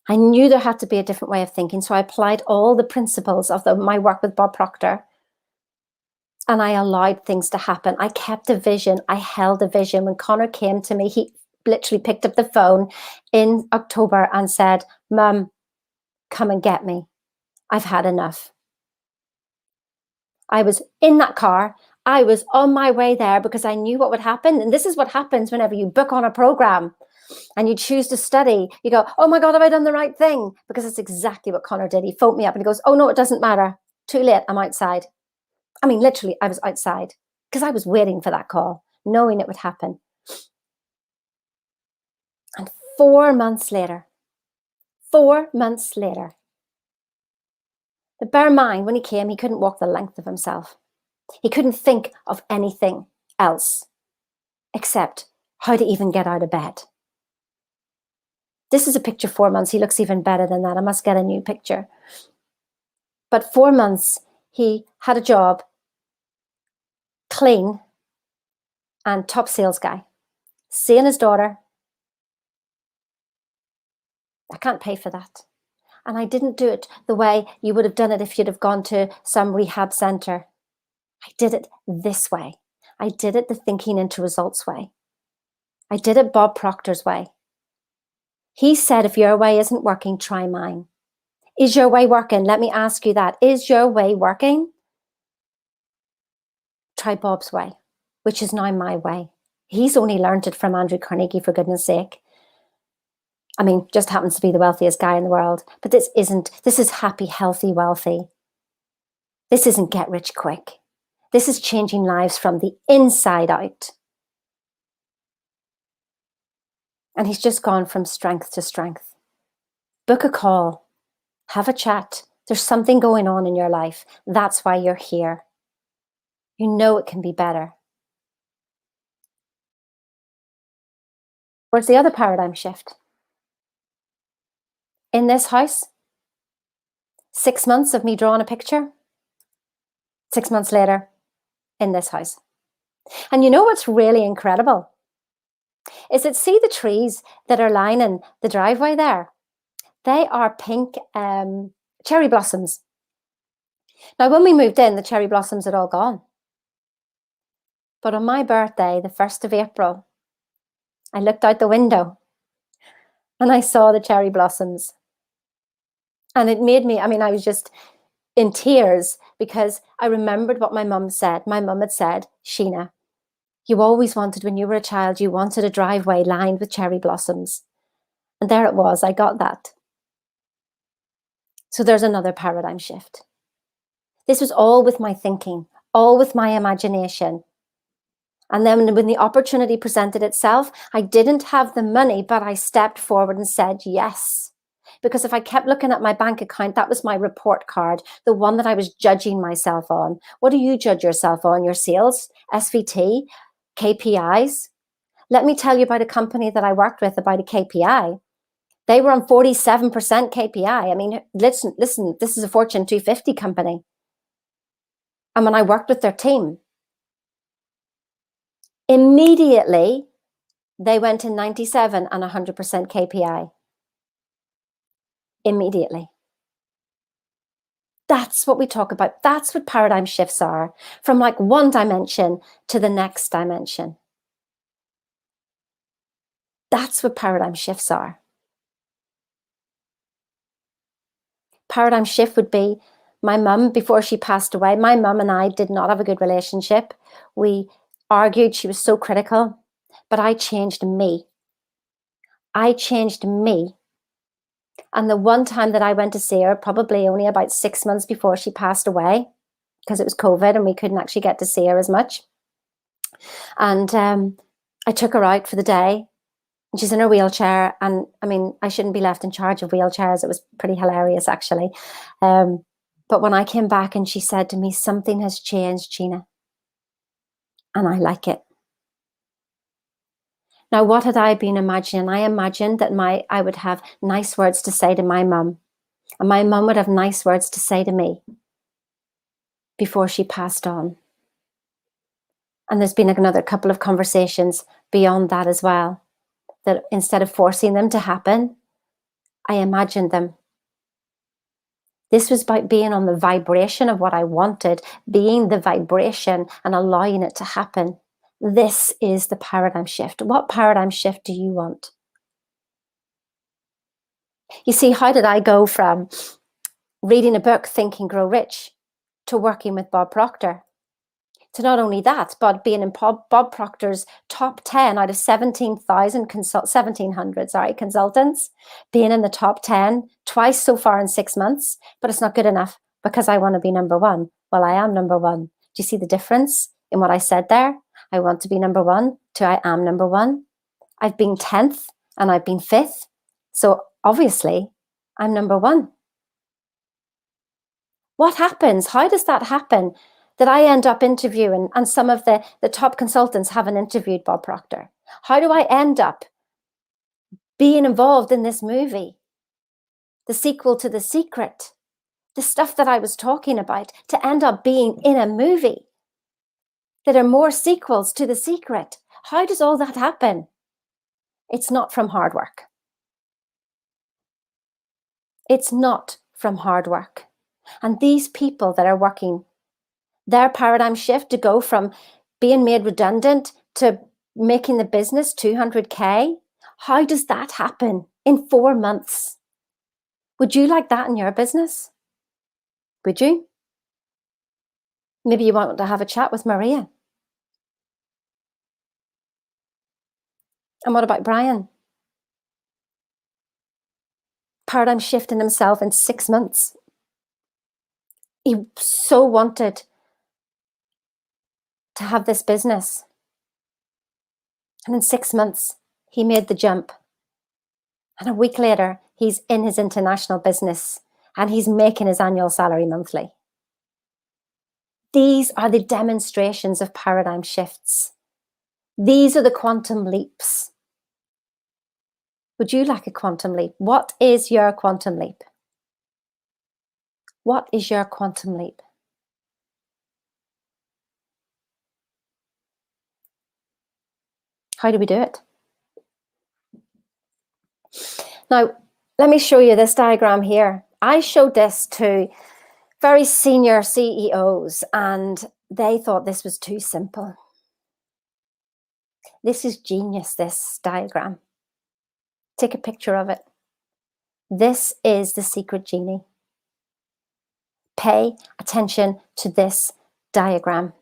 I knew there had to be a different way of thinking. So I applied all the principles of my work with Bob Proctor. And I allowed things to happen. I kept a vision. I held a vision. When Connor came to me, he literally picked up the phone in October and said, Mum, come and get me. I've had enough. I was in that car. I was on my way there because I knew what would happen. And this is what happens whenever you book on a program and you choose to study. You go, oh my God, have I done the right thing? Because it's exactly what Connor did. He phoned me up and he goes, oh no, it doesn't matter. Too late. I'm outside. I mean, literally, I was outside because I was waiting for that call, knowing it would happen. And 4 months later, but bear in mind, when he came, he couldn't walk the length of himself. He couldn't think of anything else except how to even get out of bed. This is a picture 4 months. He looks even better than that. I must get a new picture. But 4 months, he had a job, clean, and top sales guy. Seeing his daughter. I can't pay for that. And I didn't do it the way you would have done it if you'd have gone to some rehab center. I did it this way. I did it the thinking into results way. I did it Bob Proctor's way. He said, if your way isn't working, try mine. Is your way working? Let me ask you that. Is your way working? Try Bob's way, which is now my way. He's only learned it from Andrew Carnegie, for goodness sake. I mean, just happens to be the wealthiest guy in the world. But this is happy, healthy, wealthy. This isn't get rich quick. This is changing lives from the inside out. And he's just gone from strength to strength. Book a call. Have a chat. There's something going on in your life. That's why you're here. You know it can be better. Where's the other paradigm shift? In this house, 6 months of me drawing a picture, 6 months later, in this house. And you know what's really incredible? Is that, see the trees that are lining the driveway there? They are pink cherry blossoms. Now, when we moved in, the cherry blossoms had all gone. But on my birthday, the 1st of April, I looked out the window and I saw the cherry blossoms. And it made me, I was just in tears because I remembered what my mum said. My mum had said, Sheena, you always wanted, when you were a child, you wanted a driveway lined with cherry blossoms. And there it was, I got that. So there's another paradigm shift. This was all with my thinking, all with my imagination. And then when the opportunity presented itself, I didn't have the money, but I stepped forward and said yes. Because if I kept looking at my bank account, that was my report card, the one that I was judging myself on. What do you judge yourself on? Your sales, SVT, KPIs? Let me tell you about a company that I worked with about a KPI. They were on 47% KPI. I mean, listen, this is a Fortune 250 company. And when I worked with their team, immediately they went to 97 and 100% KPI. Immediately. That's what we talk about. That's what paradigm shifts are, from like one dimension to the next dimension. That's what paradigm shifts are. Paradigm shift would be my mum, before she passed away, my mum and I did not have a good relationship. We argued. She was so critical, but I changed me. I changed me. And the one time that I went to see her, probably only about 6 months before she passed away, because it was COVID and we couldn't actually get to see her as much. And I took her out for the day. And she's in her wheelchair. And I mean, I shouldn't be left in charge of wheelchairs. It was pretty hilarious, actually. But when I came back and she said to me, something has changed, Sheena. And I like it. Now, what had I been imagining? I imagined that I would have nice words to say to my mum. And my mum would have nice words to say to me before she passed on. And there's been another couple of conversations beyond that as well, that instead of forcing them to happen, I imagined them. This was about being on the vibration of what I wanted, being the vibration and allowing it to happen. This is the paradigm shift. What paradigm shift do you want? You see, how did I go from reading a book, Think and Grow Rich, to working with Bob Proctor? To not only that, but being in Bob Proctor's top 10 out of 1,700 consultants, being in the top 10 twice so far in 6 months, but it's not good enough because I want to be number one. Well, I am number one. Do you see the difference in what I said there? I want to be number one to I am number one. I've been 10th and I've been 5th. So obviously I'm number one. What happens? How does that happen? That I end up interviewing, and some of the top consultants haven't interviewed Bob Proctor. How do I end up being involved in this movie? The sequel to The Secret, the stuff that I was talking about, to end up being in a movie that are more sequels to The Secret. How does all that happen? It's not from hard work. It's not from hard work. And these people that are working, their paradigm shift to go from being made redundant to making the business 200K, how does that happen in 4 months? Would you like that in your business? Would you? Maybe you want to have a chat with Maria. And what about Brian? Paradigm shifting himself in 6 months. He so wanted to have this business. And in 6 months, he made the jump. And a week later, he's in his international business and he's making his annual salary monthly. These are the demonstrations of paradigm shifts. These are the quantum leaps. Would you like a quantum leap? What is your quantum leap? What is your quantum leap? How do we do it? Now, let me show you this diagram here. I showed this to very senior CEOs, and they thought this was too simple. This is genius, this diagram. Take a picture of it. This is the secret genie. Pay attention to this diagram.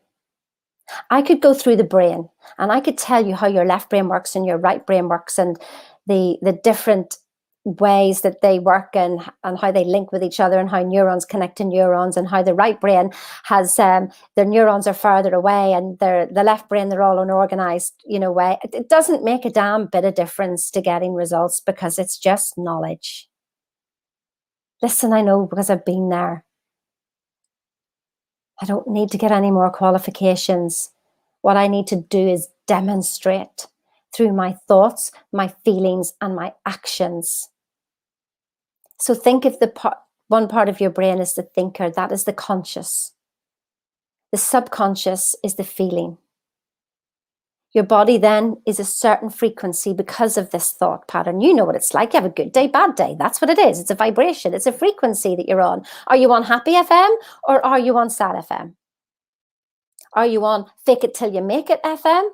I could go through the brain and I could tell you how your left brain works and your right brain works, and the different ways that they work, and how they link with each other, and how neurons connect to neurons, and how the right brain has their neurons are further away, and the left brain, they're all unorganized, way. It doesn't make a damn bit of difference to getting results, because it's just knowledge. Listen, I know, because I've been there. I don't need to get any more qualifications. What I need to do is demonstrate through my thoughts, my feelings, and my actions. So think if one part of your brain is the thinker, that is the conscious. The subconscious is the feeling. Your body then is a certain frequency because of this thought pattern. You know what it's like. You have a good day, bad day. That's what it is. It's a vibration. It's a frequency that you're on. Are you on happy FM or are you on sad FM? Are you on fake it till you make it FM?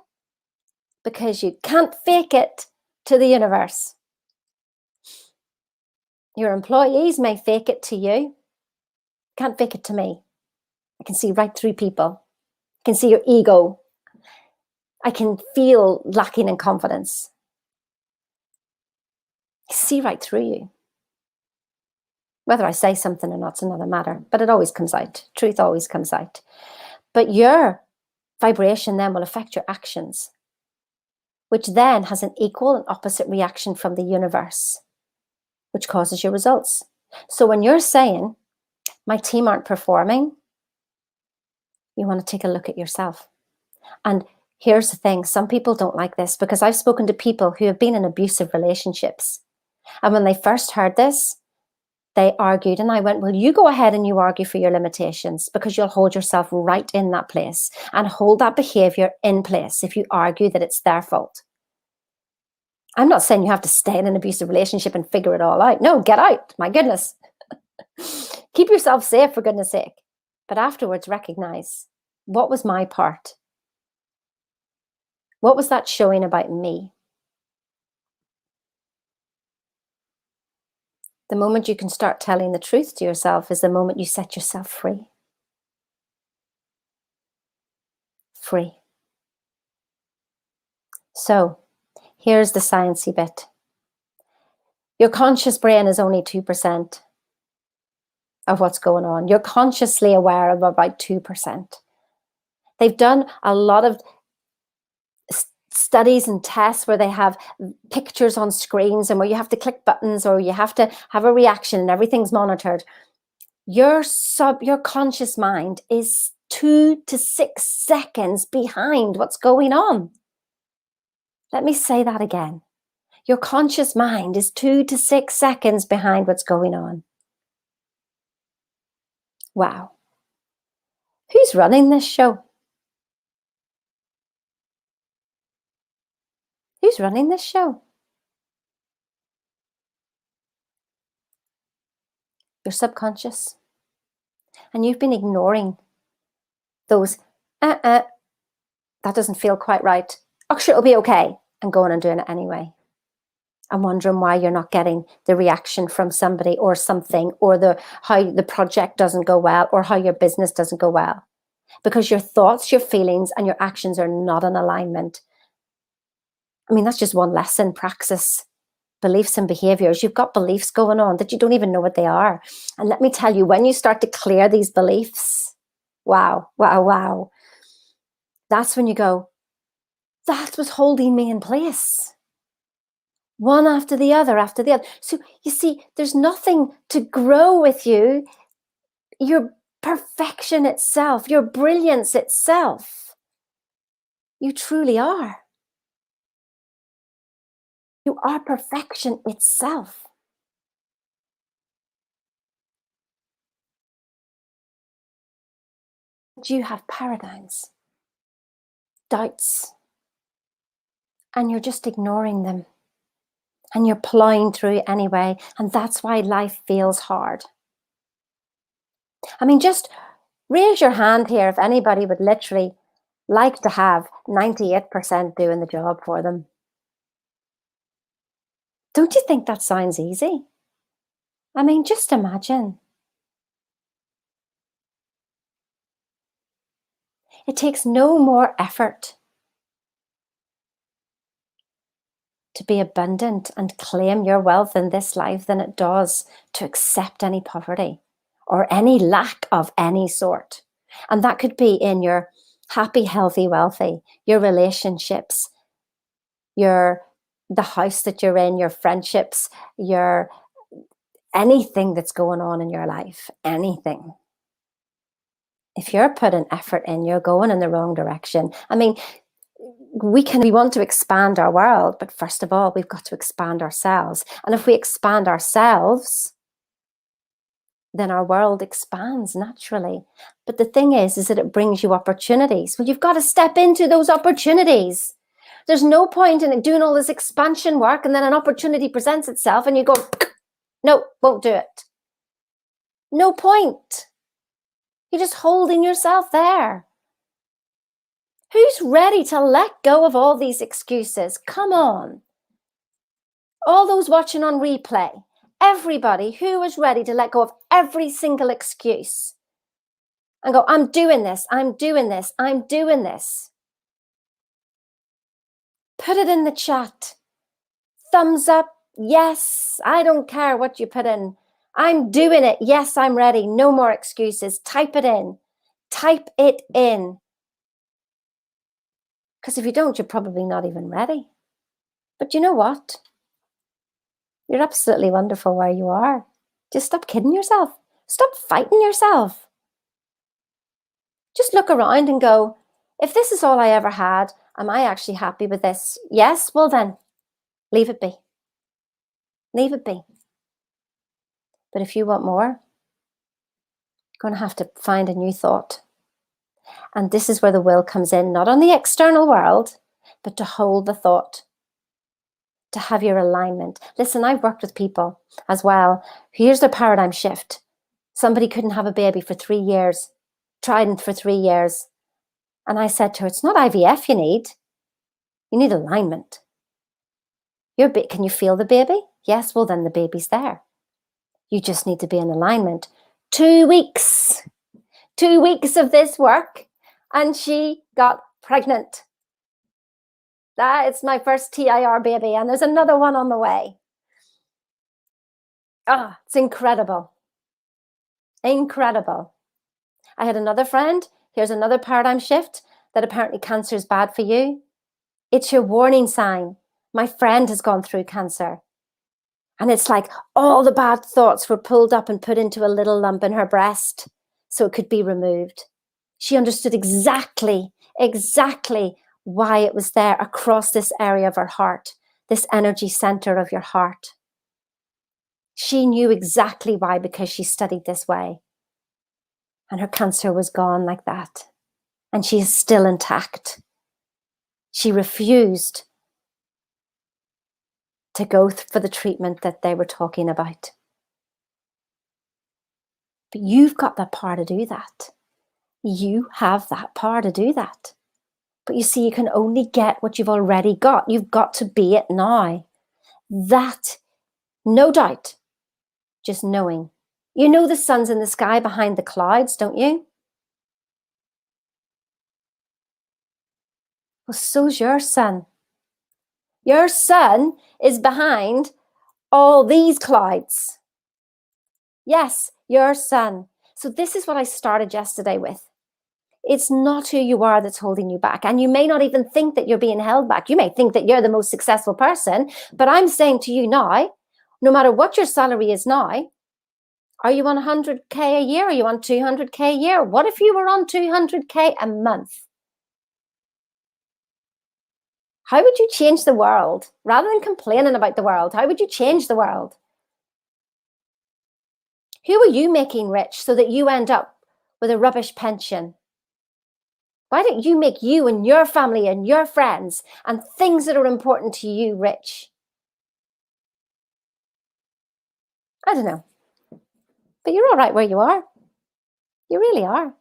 Because you can't fake it to the universe. Your employees may fake it to you. Can't fake it to me. I can see right through people. I can see your ego. I can feel lacking in confidence. I see right through you. Whether I say something or not's another matter, but it always comes out. Truth always comes out. But your vibration then will affect your actions, which then has an equal and opposite reaction from the universe, which causes your results. So when you're saying, my team aren't performing, you want to take a look at yourself. And here's the thing, some people don't like this, because I've spoken to people who have been in abusive relationships. And when they first heard this, they argued, and I went, well, you go ahead and you argue for your limitations, because you'll hold yourself right in that place and hold that behavior in place if you argue that it's their fault. I'm not saying you have to stay in an abusive relationship and figure it all out. No, get out. My goodness. Keep yourself safe, for goodness sake. But afterwards, recognize, what was my part? What was that showing about me? The moment you can start telling the truth to yourself is the moment you set yourself free. Free. So here's the sciencey bit. Your conscious brain is only 2% of what's going on. You're consciously aware of about 2%. They've done a lot of studies and tests where they have pictures on screens and where you have to click buttons or you have to have a reaction and everything's monitored. Your conscious mind is 2 to 6 seconds behind what's going on. Let me say that again. Your conscious mind is 2 to 6 seconds behind what's going on. Wow. Who's running this show? Who's running this show? Your subconscious. And you've been ignoring those, that doesn't feel quite right. Oh, sure, it'll be okay. And going and doing it anyway. I'm wondering why you're not getting the reaction from somebody or something, or how the project doesn't go well, or how your business doesn't go well. Because your thoughts, your feelings, and your actions are not in alignment. I mean, that's just one lesson, praxis, beliefs and behaviors. You've got beliefs going on that you don't even know what they are. And let me tell you, when you start to clear these beliefs, wow, wow, wow, that's when you go, that was holding me in place. One after the other, after the other. So you see, there's nothing to grow with you. Your perfection itself, your brilliance itself. You truly are. You are perfection itself. But you have paradigms, doubts, and you're just ignoring them. And you're plowing through anyway. And that's why life feels hard. I mean, just raise your hand here if anybody would literally like to have 98% doing the job for them. Don't you think that sounds easy? I mean, just imagine. It takes no more effort to be abundant and claim your wealth in this life than it does to accept any poverty or any lack of any sort. And that could be in your happy, healthy, wealthy, your relationships, the house that you're in, your friendships, your anything that's going on in your life, anything. If you're putting effort in, you're going in the wrong direction. I mean, we want to expand our world, but first of all, we've got to expand ourselves. And if we expand ourselves, then our world expands naturally. But the thing is that it brings you opportunities. Well, you've got to step into those opportunities. There's no point in doing all this expansion work and then an opportunity presents itself and you go, no, won't do it. No point. You're just holding yourself there. Who's ready to let go of all these excuses? Come on. All those watching on replay, everybody who is ready to let go of every single excuse and go, I'm doing this, I'm doing this, I'm doing this. Put it in the chat. Thumbs up. Yes, I don't care what you put in. I'm doing it. Yes, I'm ready. No more excuses. Type it in. Type it in. Because if you don't, you're probably not even ready. But you know what? You're absolutely wonderful where you are. Just stop kidding yourself. Stop fighting yourself. Just look around and go, if this is all I ever had, am I actually happy with this? Yes, well then, leave it be. Leave it be. But if you want more, you're going to have to find a new thought. And this is where the will comes in, not on the external world, but to hold the thought, to have your alignment. Listen, I've worked with people as well. Here's their paradigm shift. Somebody couldn't have a baby for 3 years, tried for 3 years. And I said to her, it's not IVF you need alignment. Can you feel the baby? Yes, well then the baby's there. You just need to be in alignment. 2 weeks. 2 weeks of this work and she got pregnant. It's my first TIR baby and there's another one on the way. It's incredible. Incredible. I had another friend, here's another paradigm shift, that apparently cancer is bad for you. It's your warning sign. My friend has gone through cancer. And it's like all the bad thoughts were pulled up and put into a little lump in her breast so it could be removed. She understood exactly why it was there across this area of her heart, this energy center of your heart. She knew exactly why, because she studied this way. And her cancer was gone like that. And she is still intact. She refused to go for the treatment that they were talking about. But you've got the power to do that. You have that power to do that. But you see, you can only get what you've already got. You've got to be it now. That, no doubt, just knowing. You know the sun's in the sky behind the clouds, don't you? Well, so's your sun. Your sun is behind all these clouds. Yes, your sun. So this is what I started yesterday with. It's not who you are that's holding you back. And you may not even think that you're being held back. You may think that you're the most successful person. But I'm saying to you now, no matter what your salary is now, are you on 100K a year? Are you on 200K a year? What if you were on 200K a month? How would you change the world? Rather than complaining about the world, how would you change the world? Who are you making rich so that you end up with a rubbish pension? Why don't you make you and your family and your friends and things that are important to you rich? I don't know. But you're all right where you are. You really are.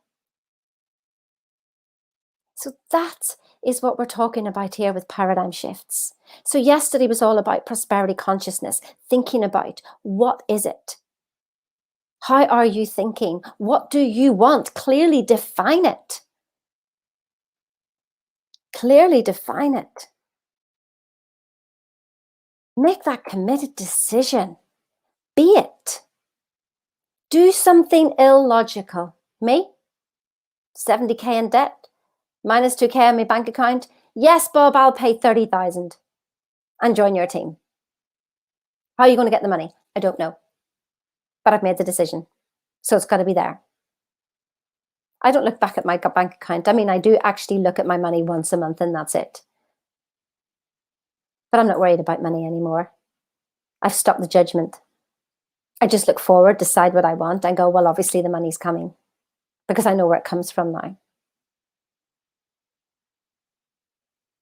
So that is what we're talking about here with paradigm shifts. So yesterday was all about prosperity consciousness, thinking about what is it? How are you thinking? What do you want? Clearly define it. Clearly define it. Make that committed decision. Be it. Do something illogical. Me? 70K in debt, minus 2K on my bank account. Yes, Bob, I'll pay 30,000 and join your team. How are you going to get the money? I don't know. But I've made the decision. So it's got to be there. I don't look back at my bank account. I mean, I do actually look at my money once a month and that's it. But I'm not worried about money anymore. I've stopped the judgment. I just look forward, decide what I want and go, well, obviously the money's coming because I know where it comes from now.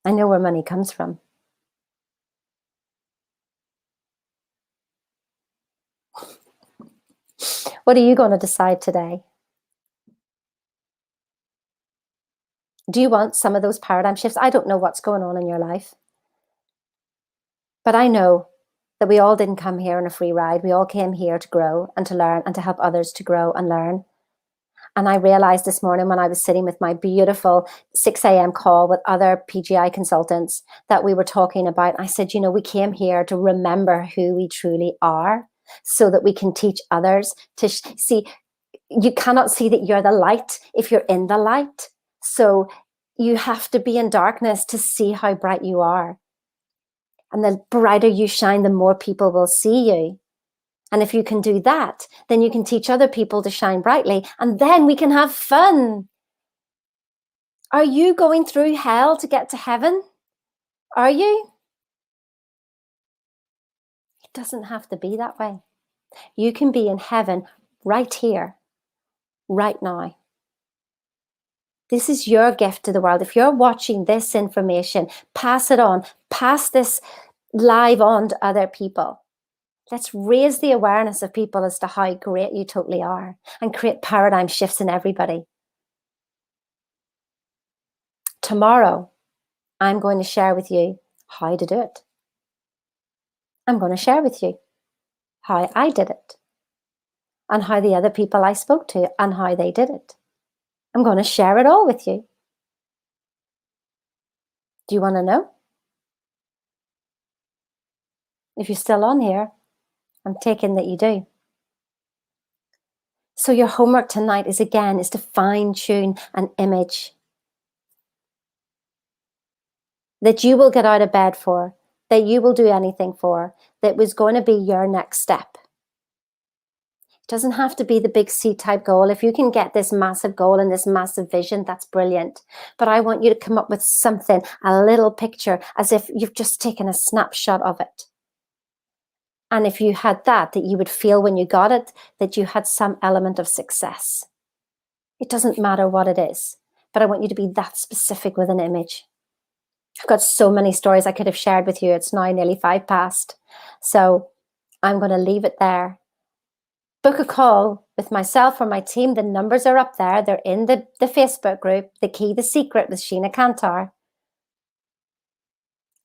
I know where money comes from. What are you going to decide today? Do you want some of those paradigm shifts? I don't know what's going on in your life. But I know that we all didn't come here on a free ride. We all came here to grow and to learn and to help others to grow and learn. And I realized this morning when I was sitting with my beautiful 6 a.m. call with other PGI consultants that we were talking about. I said, you know, we came here to remember who we truly are so that we can teach others to see. You cannot see that you're the light if you're in the light. So you have to be in darkness to see how bright you are. And the brighter you shine, the more people will see you. And if you can do that, then you can teach other people to shine brightly, and then we can have fun. Are you going through hell to get to heaven? Are you? It doesn't have to be that way. You can be in heaven right here, right now. This is your gift to the world. If you're watching this information, pass it on. Pass this live on to other people. Let's raise the awareness of people as to how great you totally are and create paradigm shifts in everybody. Tomorrow, I'm going to share with you how to do it. I'm going to share with you how I did it and how the other people I spoke to and how they did it. I'm going to share it all with you. Do you want to know? If you're still on here, I'm taking that you do. So your homework tonight is to fine-tune an image that you will get out of bed for, that you will do anything for, that was going to be your next step. It doesn't have to be the big C-type goal. If you can get this massive goal and this massive vision, that's brilliant. But I want you to come up with something, a little picture, as if you've just taken a snapshot of it. And if you had that you would feel when you got it, that you had some element of success. It doesn't matter what it is, but I want you to be that specific with an image. I've got so many stories I could have shared with you. It's now nearly 5 past. So I'm going to leave it there. Book a call with myself or my team. The numbers are up there. They're in the Facebook group, The Key, The Secret with Sheena Kantar.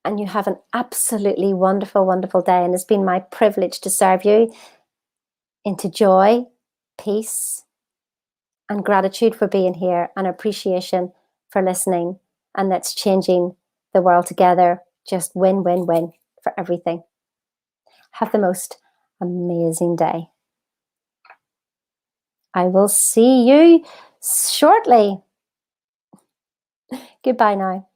And you have an absolutely wonderful, wonderful day. And it's been my privilege to serve you into joy, peace, and gratitude for being here, and appreciation for listening. And that's changing the world together. Just win, win, win for everything. Have the most amazing day. I will see you shortly. Goodbye now.